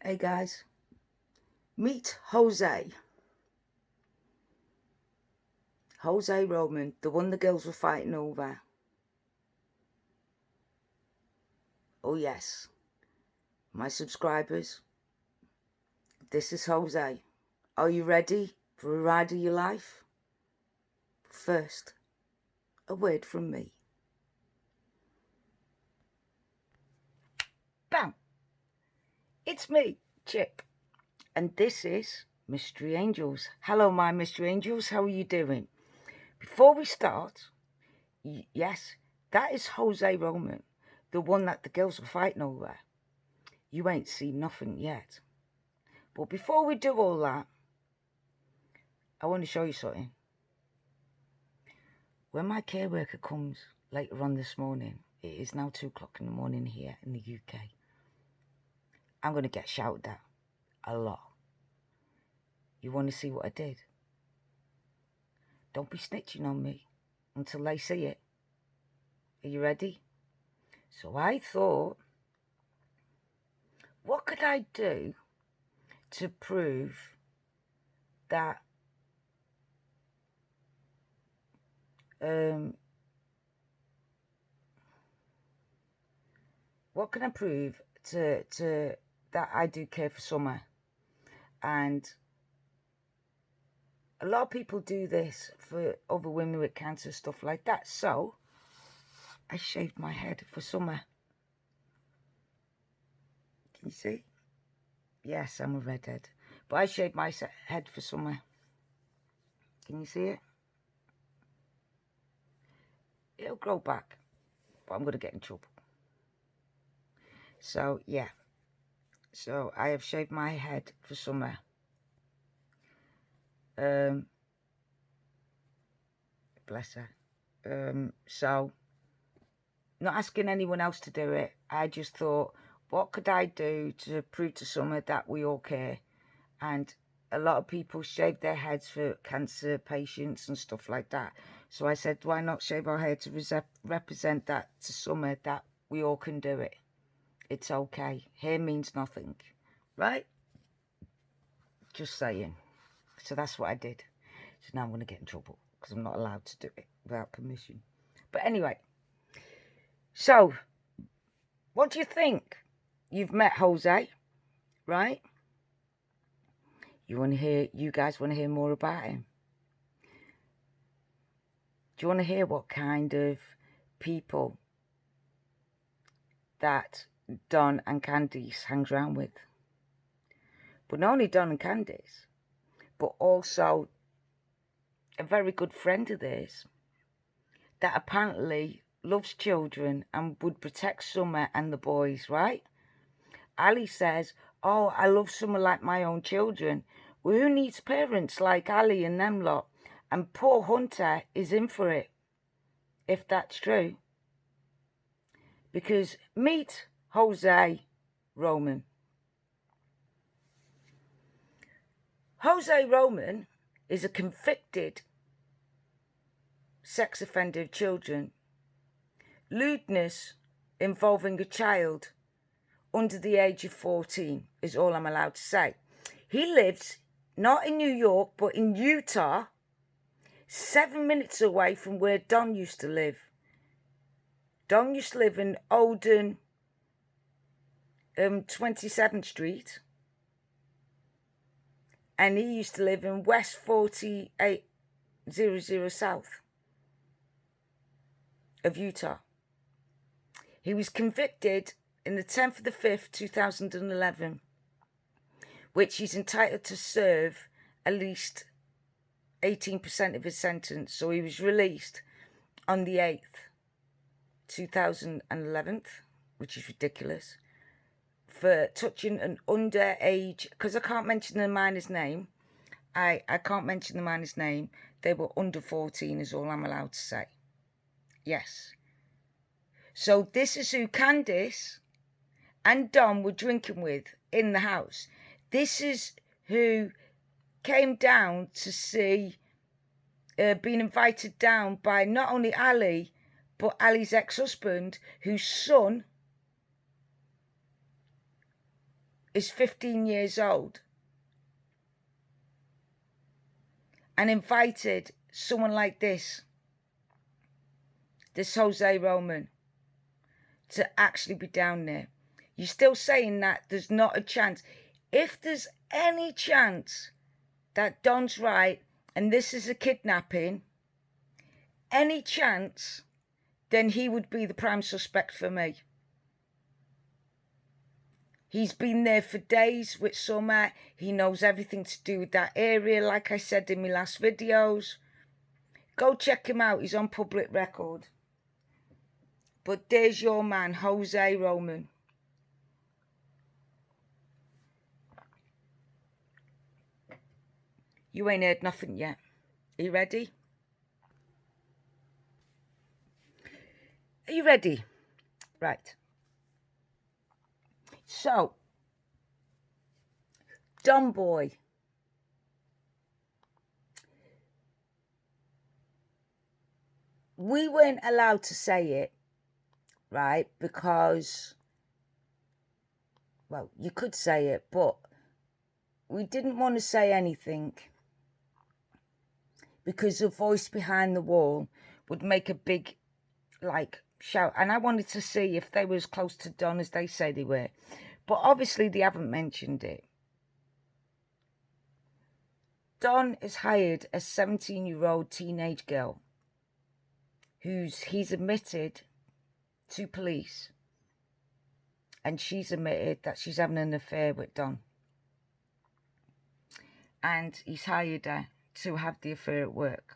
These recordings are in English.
Hey guys, meet Jose. Jose Roman, the one the girls were fighting over. Oh yes, my subscribers, this is Jose. Are you ready for a ride of your life? First, a word from me. Bam! It's me, Chip, and this is Mystery Angels. Hello my Mystery Angels, how are you doing? Before we start, yes, that is Jose Roman, the one that the girls were fighting over. You ain't seen nothing yet. But before we do all that, I want to show you something. When my care worker comes later on this morning, it is now 2 o'clock in the morning here in the UK, I'm going to get shouted at a lot. You want to see what I did? Don't be snitching on me until they see it. Are you ready? So I thought, what could I do to prove that what can I prove to that I do care for Summer? And a lot of people do this for other women with cancer, stuff like that. So I shaved my head for Summer. Can you see? Yes, I'm a redhead, but I shaved my head for Summer. Can you see it? It'll grow back, but I'm going to get in trouble. So, yeah. So, I have shaved my head for Summer. Bless her. So, not asking anyone else to do it. I just thought, what could I do to prove to Summer that we all care? And a lot of people shave their heads for cancer patients and stuff like that. So I said, why not shave our hair to represent that to Summer, that we all can do it. It's okay. Hair means nothing, right? Just saying. So that's what I did. So now I'm going to get in trouble because I'm not allowed to do it without permission. But anyway, so what do you think? You've met Jose, right? You guys want to hear more about him? Do you want to hear what kind of people that Don and Candice hangs around with? But not only Don and Candice, but also a very good friend of theirs that apparently loves children and would protect Summer and the boys, right? Ali says, oh, I love Summer like my own children. Well, who needs parents like Ali and them lot? And poor Hunter is in for it, if that's true. Because meet Jose Roman. Jose Roman is a convicted sex offender of children. Lewdness involving a child under the age of 14 is all I'm allowed to say. He lives not in New York, but in Utah, 7 minutes away from where Don used to live. Don used to live in Olden, 27th Street. And he used to live in West 4800 South of Utah. He was convicted in the 10th of the 5th, 2011, which he's entitled to serve at least 18% of his sentence. So he was released on the 8th, 2011, which is ridiculous, for touching an underage, because I can't mention the minor's name. I can't mention the minor's name. They were under 14 is all I'm allowed to say. Yes. So this is who Candice and Dom were drinking with in the house. This is who came down to see, being invited down by not only Ali, but Ali's ex-husband, whose son is 15 years old and invited someone like this Jose Roman, to actually be down there. You're still saying that there's not a chance. If there's any chance that Don's right and this is a kidnapping, any chance, then he would be the prime suspect for me. He's been there for days with Summer. He knows everything to do with that area, like I said in my last videos. Go check him out. He's on public record. But there's your man, Jose Roman. You ain't heard nothing yet. Are you ready? Are you ready? Right. So, Don Boy. We weren't allowed to say it, right? Because, well, you could say it, but we didn't want to say anything because the voice behind the wall would make a big, like, shout. And I wanted to see if they were as close to Don as they say they were. But obviously they haven't mentioned it. Don has hired a 17-year-old teenage girl he's admitted to police. And she's admitted that she's having an affair with Don. And he's hired her to have the affair at work.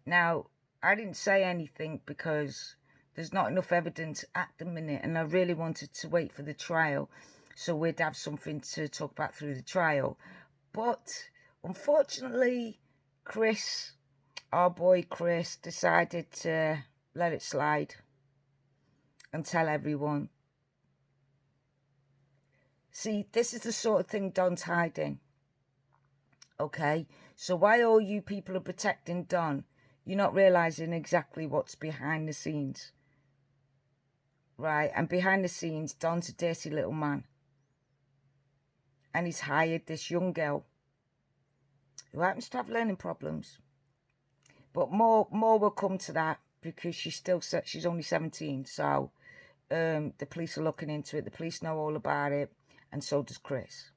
Now, I didn't say anything because there's not enough evidence at the minute, and I really wanted to wait for the trial so we'd have something to talk about through the trial. But unfortunately, Chris, our boy Chris, decided to let it slide and tell everyone. See, this is the sort of thing Don's hiding. Okay? So why all you people are protecting Don, you're not realising exactly what's behind the scenes. Right? And behind the scenes, Don's a dirty little man. And he's hired this young girl who happens to have learning problems. But more will come to that because she's only 17. So the police are looking into it. The police know all about it. And so does Chris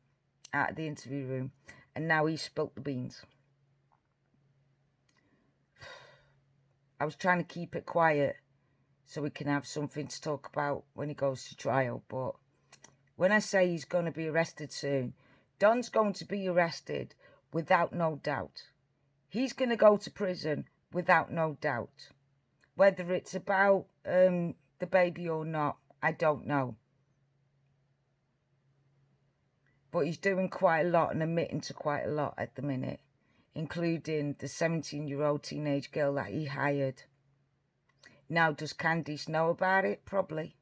out of the interview room. And now he's spilt the beans. I was trying to keep it quiet so we can have something to talk about when he goes to trial. But when I say he's going to be arrested soon, Don's going to be arrested without no doubt. He's going to go to prison without no doubt. Whether it's about the baby or not, I don't know. But he's doing quite a lot and admitting to quite a lot at the minute, including the 17-year-old teenage girl that he hired. Now, does Candice know about it? Probably.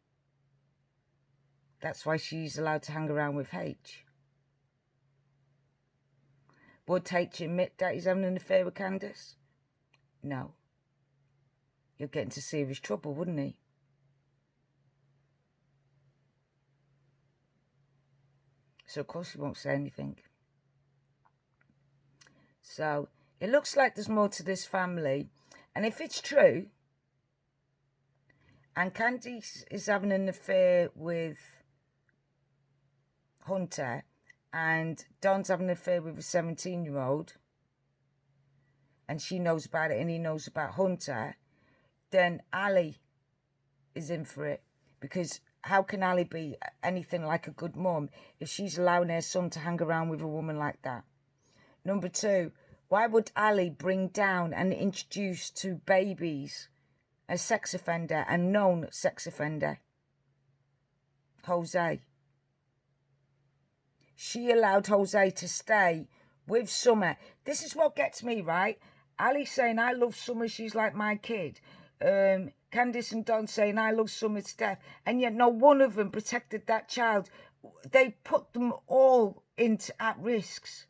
That's why she's allowed to hang around with H. Would H admit that he's having an affair with Candice? No. He'll get into serious trouble, wouldn't he? So, of course, he won't say anything. So, it looks like there's more to this family. And if it's true, and Candice is having an affair with Hunter, and Don's having an affair with a 17-year-old, and she knows about it and he knows about Hunter, then Ali is in for it. Because how can Ali be anything like a good mum if she's allowing her son to hang around with a woman like that? Number two, why would Ali bring down and introduce to babies a sex offender, a known sex offender? Jose. She allowed Jose to stay with Summer. This is what gets me, right? Ali saying, I love Summer, she's like my kid. Candice and Don saying, I love Summer to death. And yet no one of them protected that child. They put them all at risks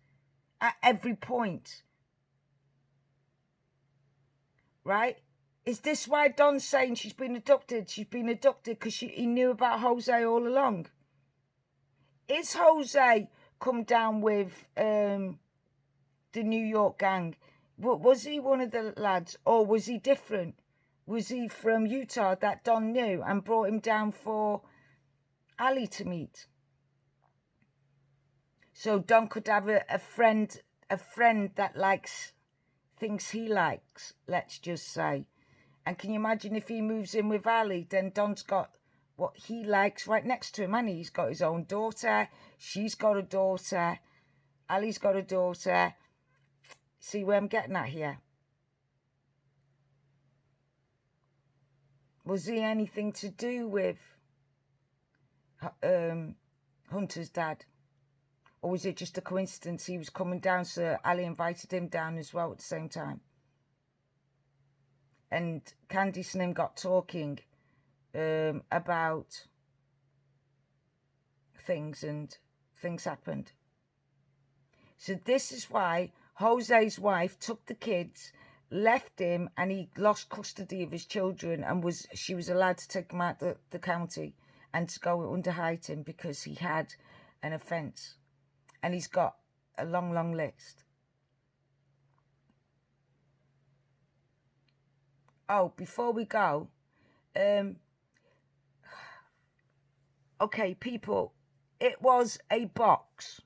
at every point. Right? Is this why Don's saying she's been abducted? She's been abducted because he knew about Jose all along. Is Jose come down with the New York gang? Was he one of the lads, or was he different? Was he from Utah that Don knew and brought him down for Ali to meet? So Don could have a friend that likes things he likes, let's just say. And can you imagine if he moves in with Ali, then Don's got what he likes right next to him, and he's got his own daughter, she's got a daughter, Ali's got a daughter. See where I'm getting at here? Was he anything to do with Hunter's dad? Or was it just a coincidence he was coming down, so Ali invited him down as well at the same time? And Candice and him got talking about things, and things happened. So this is why Jose's wife took the kids, left him, and he lost custody of his children, and she was allowed to take him out the county and to go under hiding because he had an offence. And he's got a long, long list. Oh, before we go, okay, people, it was a box.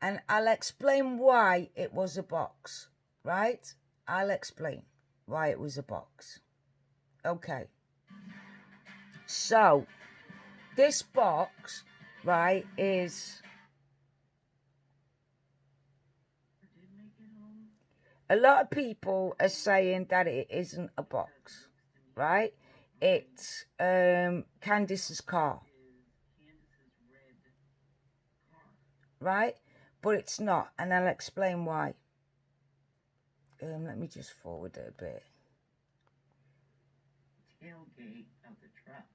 And I'll explain why it was a box, right? I'll explain why it was a box. Okay. So, this box, right, is... A lot of people are saying that it isn't a box, right? It's Candice's car, right? But it's not, and I'll explain why. Let me just forward it a bit. Tailgate of the truck.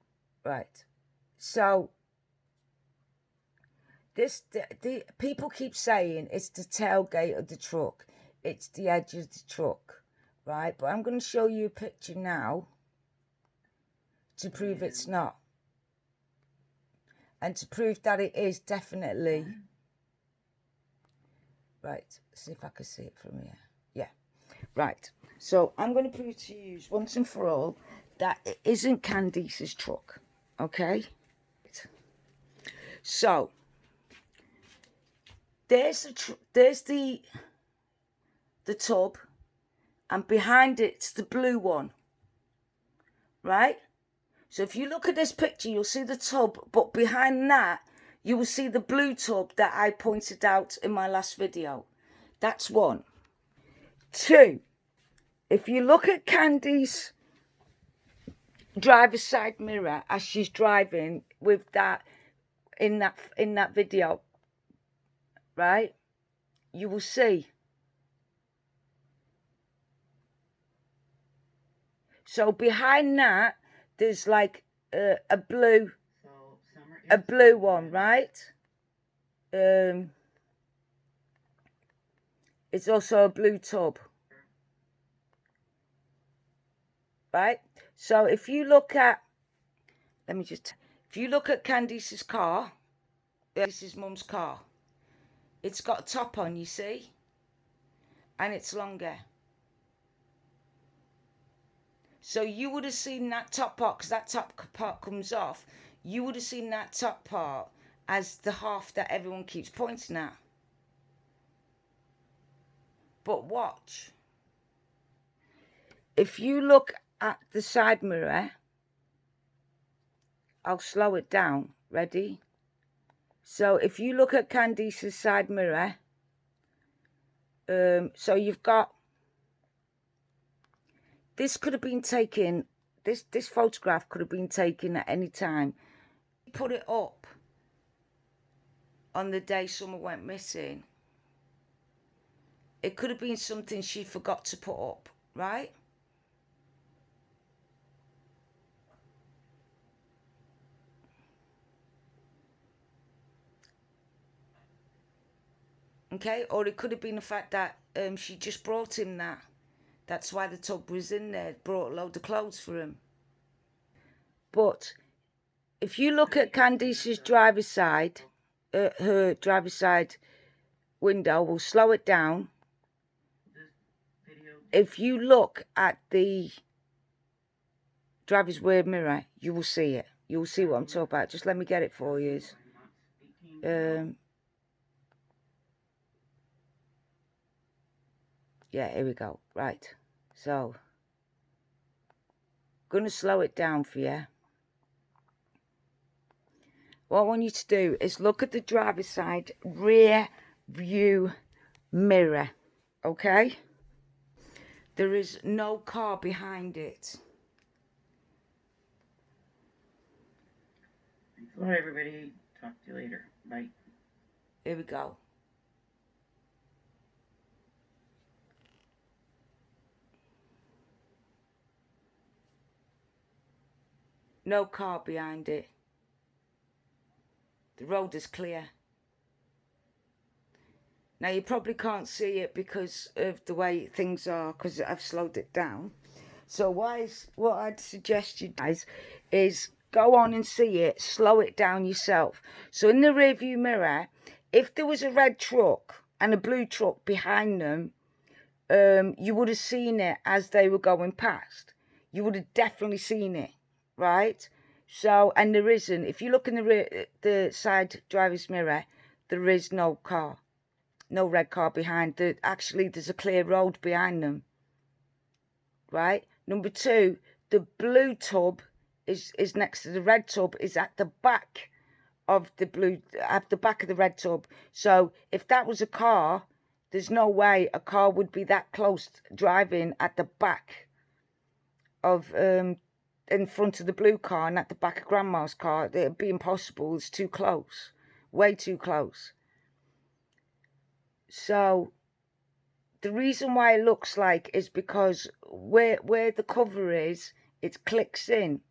Right. So the people keep saying it's the tailgate of the truck. It's the edge of the truck, right? But I'm going to show you a picture now to prove it's not. And to prove that it is definitely... Right, see if I can see it from here. Yeah, right. So I'm going to prove to you once and for all that it isn't Candice's truck, okay? So, there's the tub, and behind it's the blue one, right? So if you look at this picture, you'll see the tub, but behind that, you will see the blue tub that I pointed out in my last video. That's one. Two, if you look at Candy's driver's side mirror as she's driving with that, in that video, right, you will see. So behind that, there's like a blue one, right? It's also a blue tub, right? So if you look at, if you look at Candice's car, this is Mum's car. It's got a top on, you see, and it's longer. So you would have seen that top part, because that top part comes off. You would have seen that top part as the half that everyone keeps pointing at. But watch. If you look at the side mirror, I'll slow it down. Ready? So if you look at Candice's side mirror, so you've got, this could have been taken, this photograph could have been taken at any time. Put it up on the day Summer went missing. It could have been something she forgot to put up, right? Okay, or it could have been the fact that she just brought him that That's why the tub was in there. Brought a load of clothes for him. But if you look at Candice's driver's side, her driver's side window, we'll slow it down. If you look at the driver's rear mirror, you will see it. You'll see what I'm talking about. Just let me get it for you. Yeah, here we go. Right. So, going to slow it down for you. What I want you to do is look at the driver's side rear view mirror. Okay? There is no car behind it. Thanks a lot, everybody. Talk to you later. Bye. Here we go. No car behind it. The road is clear. Now, you probably can't see it because of the way things are, because I've slowed it down. So what I'd suggest you guys is go on and see it, slow it down yourself. So in the rearview mirror, if there was a red truck and a blue truck behind them, you would have seen it as they were going past. You would have definitely seen it, right? So, and there isn't. If you look in the side driver's mirror, there is no car. No red car behind. Actually, there's a clear road behind them. Right? Number two, the blue tub is next to the red tub, is at the back of the back of the red tub. So if that was a car, there's no way a car would be that close driving at the back of in front of the blue car and at the back of Grandma's car. It'd be impossible. It's too close. Way too close. So the reason why it looks like is because where the cover is, it clicks in,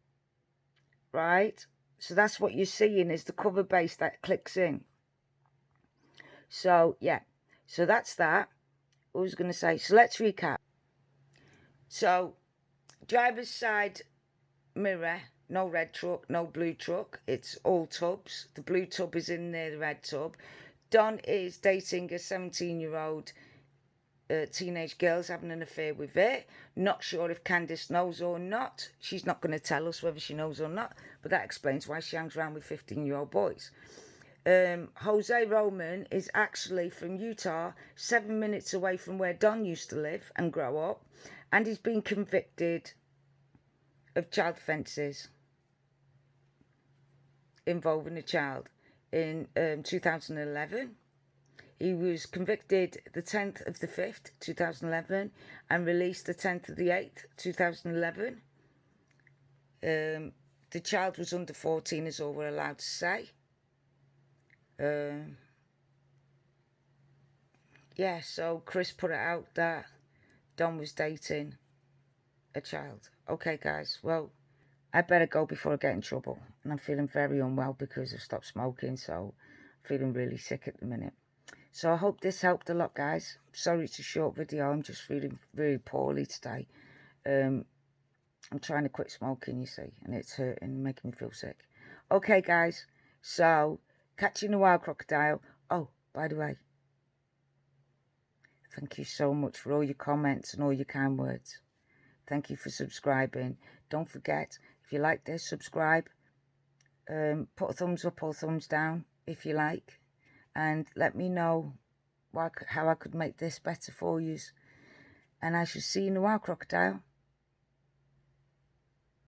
right? So that's what you're seeing is the cover base that clicks in. So, yeah. So that's that. What was I going to say? So let's recap. So, driver's side mirror, no red truck, no blue truck. It's all tubs. The blue tub is in there, the red tub. Don is dating a 17-year-old teenage girl's having an affair with it. Not sure if Candice knows or not. She's not going to tell us whether she knows or not, but that explains why she hangs around with 15-year-old boys. Jose Roman is actually from Utah, 7 minutes away from where Don used to live and grow up, and he's been convicted of child offences involving a child in 2011. He was convicted the 10th of the 5th, 2011, and released the 10th of the 8th, 2011. The child was under 14, is all we're allowed to say. Yeah, so Chris put it out that Don was dating a child. Okay, guys, well, I better go before I get in trouble. And I'm feeling very unwell because I've stopped smoking, so I'm feeling really sick at the minute. So I hope this helped a lot, guys. Sorry it's a short video. I'm just feeling really poorly today. I'm trying to quit smoking, you see, and it's hurting and making me feel sick. Okay, guys. So, catch you in the wild crocodile. Oh, by the way, thank you so much for all your comments and all your kind words. Thank you for subscribing. Don't forget, if you like this, subscribe. Put a thumbs up or thumbs down if you like. And let me know how I could make this better for you. And I shall see you in the wild crocodile.